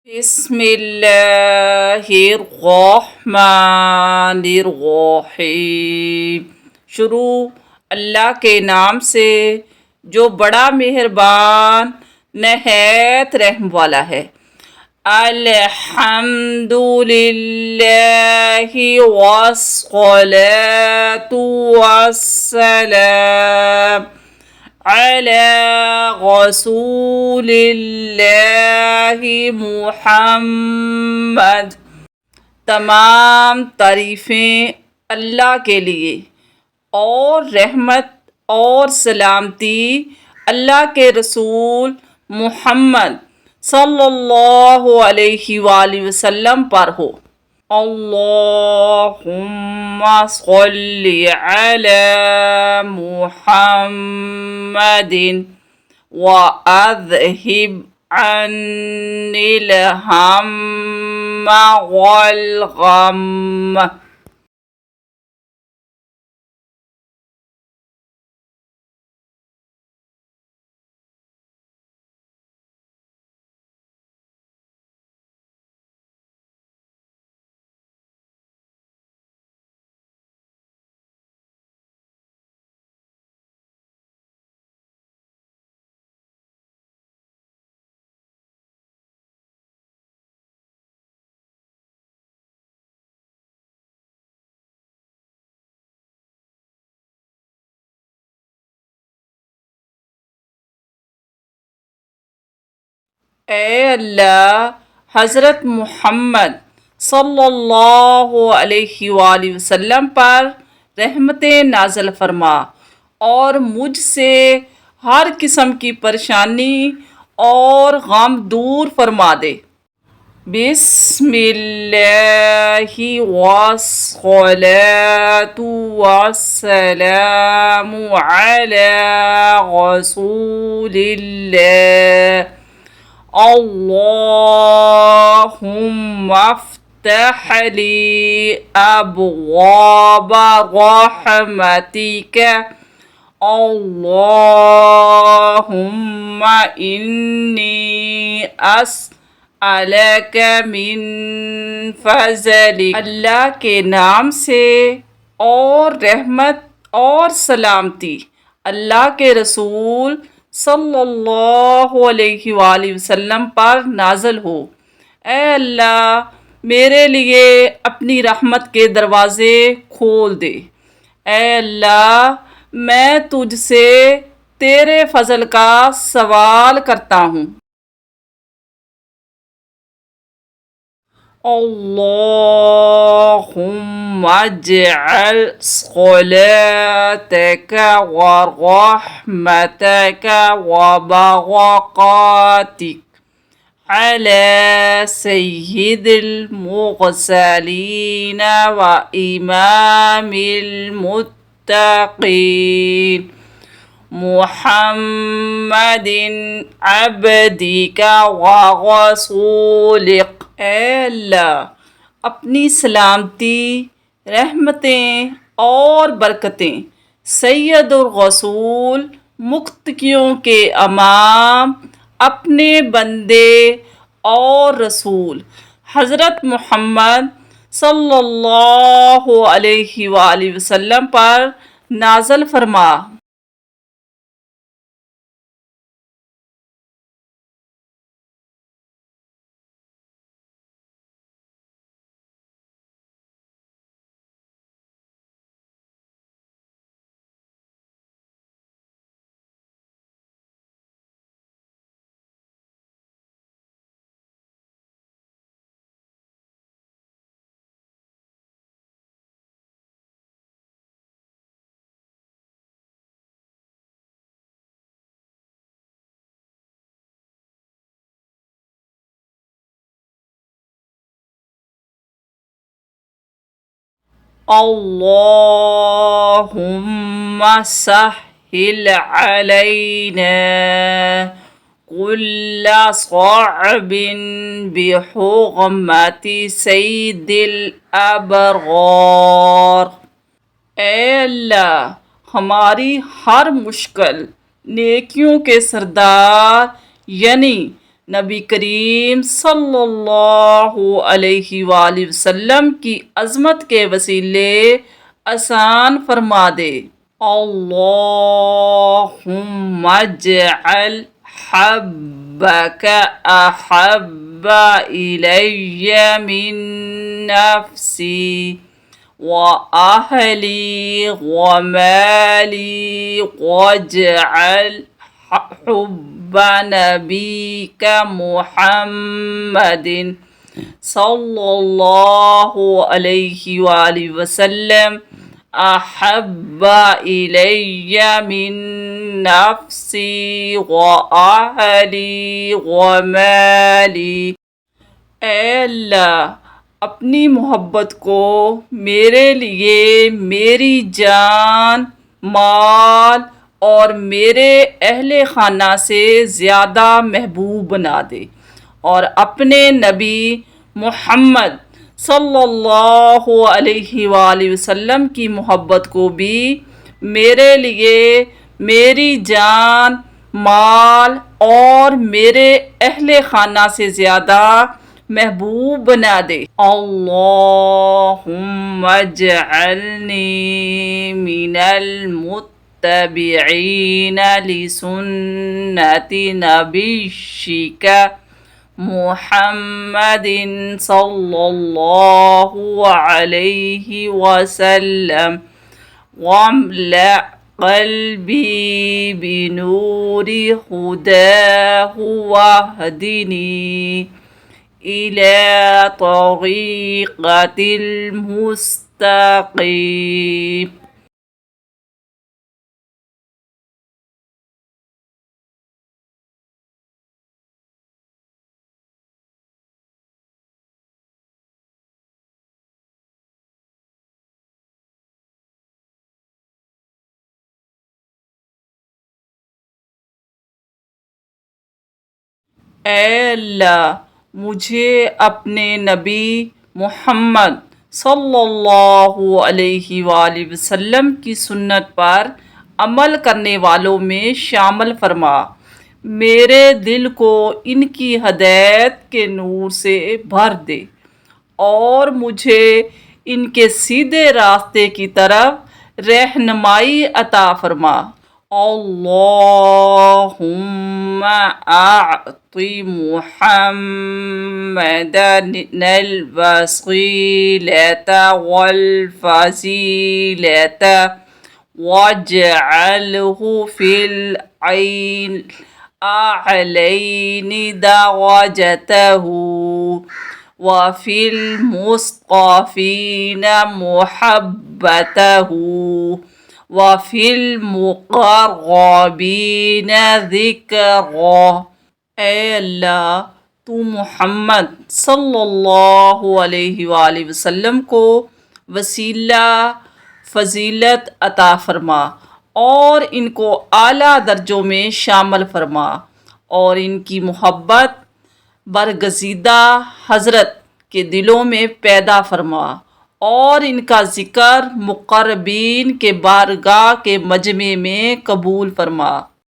बिस्मिल्लाहिर्रहमानिर्रहीम। शुरू अल्लाह के नाम से जो बड़ा मेहरबान नहायत रहम वाला है। अल्हम्दुलिल्लाहि वस्सलातु वस्सलाम अला रसूलिल्लाहि मुहम्मद। तमाम तारीफ़ें अल्लाह के लिए और रहमत और सलामती अल्लाह के रसूल मुहम्मद सल्लल्लाहु अलैहि वसल्लम पर हो। अल्लाहुम्मा सल्लि अला मुहम्मदिन व अज़हिब अन्निल हम्मा वल गम्म। ए अल्लाह हज़रत मोहम्मद सल्लल्लाहु अलैहि वसल्लम पर रहमतें नाज़िल फरमा और मुझसे हर किस्म की परेशानी और गम दूर फरमा दे। बिस्मिल्लाहि वस्सलातु वस्सलामु अला रसूलिल्लाह। अल्लाहुम्मा अफ्तह ली अबवाब रहमतिक। अल्लाहुम्मा इन्नी अस्अलक मिन फज़लिक। अल्लाह के नाम से और रहमत और सलामती अल्लाह के रसूल सल्लल्लाहु अलैहि वसल्लम पर नाज़िल हो। ए अल्लाह मेरे लिए अपनी रहमत के दरवाज़े खोल दे। ए अल्लाह मैं तुझसे तेरे फजल का सवाल करता हूँ। अल्लाहुम्मा अज्अल सलातक व रहमतक व बरकातिक अला सय्यिदिल मुरसलीन व इमामिल मुत्तक़ीन मुहम्मदिन अब्दिका व रसूलिक। ए अल्लाह अपनी सलामती रहमतें और बरकतें सैयदुर रसूल मुक्तकियों के अमाम अपने बंदे और रसूल हज़रत मोहम्मद सल्लल्लाहु अलैहि वसल्लम पर नाज़िल फरमा। अल्लाहुम्मा सहिल अलैना कुल्ला सअबिन बिहुर्मति सय्यिदिल अबरार। ए अल्लाह हमारी हर मुश्किल नेकियों के सरदार यानी नबी करीम सल्लल्लाहु अलैहि वसल्लम की अज़मत के वसीले आसान फरमा दे। अल्लाहुम्मा जअल हब्बक अहब्बा इलैया मिन नफ्सी व अहली व माली वजअल हुब्बा नबीका मुहम्मदिन सल्लल्लाहु अलैहि वसल्लम अहब्बा इलैया मिन नफ्सी व अहली व माली। ऐ अल्लाह, अपनी मोहब्बत को मेरे लिए मेरी जान, माल और मेरे अहले खाना से ज़्यादा महबूब बना दे, और अपने नबी मोहम्मद सल्लल्लाहु अलैहि वसल्लम की मोहब्बत को भी मेरे लिए मेरी जान, माल और मेरे अहले खाना से ज़्यादा महबूब बना दे। अल्लाहुम्मा जअलनी मिनल मुत्तबिईन लिसुन्नति नबिय्यिका मुहम्मदिन सल्लल्लाहु अलैहि वसल्लम वम्ला क़ल्बी बिनूरि हुदाहु वहदिनी इला तरीक़तिल मुस्तक़ीम। ऐ अल्लाह, मुझे अपने नबी मोहम्मद सल्लल्लाहु अलैहि वसल्लम की सुन्नत पर अमल करने वालों में शामिल फरमा। मेरे दिल को इनकी हदायत के नूर से भर दे और मुझे इनके सीधे रास्ते की तरफ रहनुमाई अता फरमा। अल्लाहुम्मा अअति मुहम्मदनल वसीलता वल फजीलता वजअलहु फिल ऐन अअलैनि दरजतहु वफिल मुस्क़फ़ीन मुहब्बतहु वफिल मुक़र्रबीन ज़िक्रा। ऐ अल्लाह, तू मुहम्मद सल्लल्लाहु अलैहि वसल्लम को वसीला, फजीलत अता फरमा और इनको आला दर्जों में शामिल फरमा, और इनकी मोहब्बत बरगज़ीदा हज़रत के दिलों में पैदा फरमा, और इनका ज़िक्र मुक़र्रबीन के बारगाह के मजमे में कबूल फरमा।